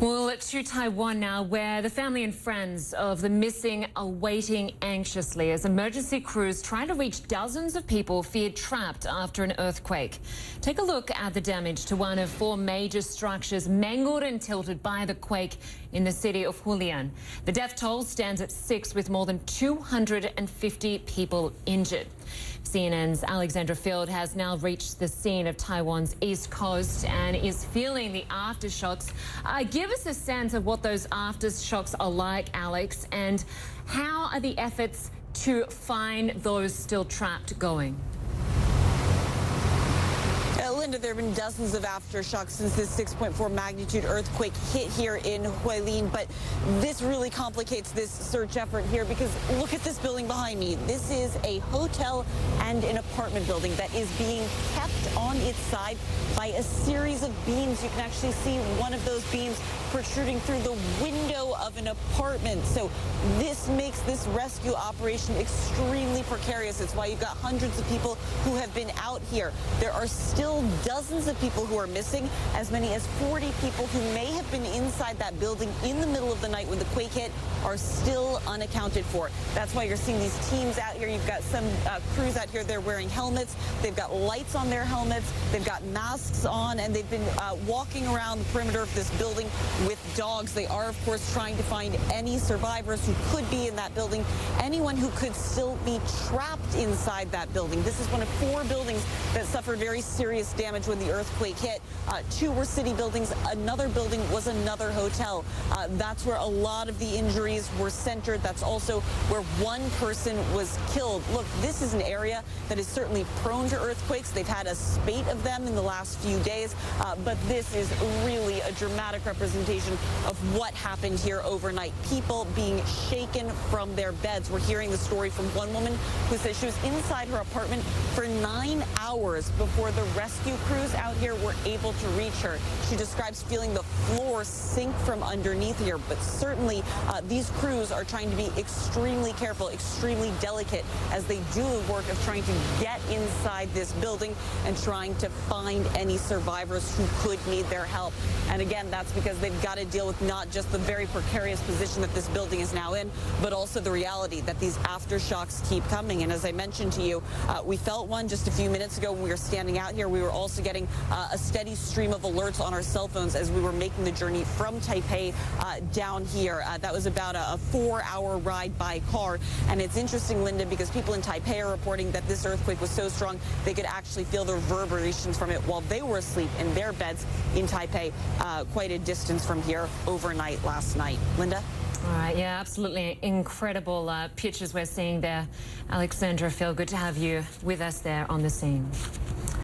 Well, to Taiwan now, where the family and friends of the missing are waiting anxiously as emergency crews try to reach dozens of people feared trapped after an earthquake. Take a look at the damage to one of four major structures mangled and tilted by the quake in the city of Hualien. The death toll stands at 6, with more than 250 people injured. CNN's Alexandra Field has now reached the scene of Taiwan's east coast and is feeling the aftershocks. Give us a sense of what those aftershocks are like, Alex, and how are the efforts to find those still trapped going? Lynda, there have been dozens of aftershocks since this 6.4 magnitude earthquake hit here in Hualien, but this really complicates this search effort here because look at this building behind me. This is a hotel and an apartment building that is being kept on its side by a series of beams. You can actually see one of those beams protruding through the window of an apartment. So this makes this rescue operation extremely precarious. It's why you've got hundreds of people who have been out here. There are still dozens of people who are missing. As many as 40 people who may have been inside that building in the middle of the night when the quake hit are still unaccounted for. That's why you're seeing these teams out here. You've got some crews out here. They're wearing helmets. They've got lights on their helmets. They've got masks on, and they've been walking around the perimeter of this building with dogs. They are, of course, trying to find any survivors who could be in that building, anyone who could still be trapped inside that building. This is one of 4 buildings that suffered very serious damage when the earthquake hit. 2 were city buildings. Another building was another hotel. That's where a lot of the injuries were centered. That's also where one person was killed. Look, this is an area that is certainly prone to earthquakes. They've had a spate of them in the last few days, but this is really a dramatic representation of what happened here overnight. People being shaken from their beds. We're hearing the story from one woman who says she was inside her apartment for 9 hours before the rescue crews out here were able to reach her. She describes feeling the floor sink from underneath here, but certainly these crews are trying to be extremely careful, extremely delicate as they do the work of trying to get inside this building and trying to find any survivors who could need their help. And again, that's because they've got to deal with not just the very precarious position that this building is now in, but also the reality that these aftershocks keep coming. And as I mentioned to you, we felt one just a few minutes ago when we were standing out here. We were also getting a steady stream of alerts on our cell phones as we were making the journey from Taipei down here. That was about a 4-hour ride by car. And it's interesting, Lynda, because people in Taipei are reporting that this earthquake was so strong they could actually feel the reverberations from it while they were asleep in their beds in Taipei, quite a distance from here overnight last night. Lynda? All right, yeah, absolutely incredible pictures we're seeing there. Alexandra, Phil, good to have you with us there on the scene.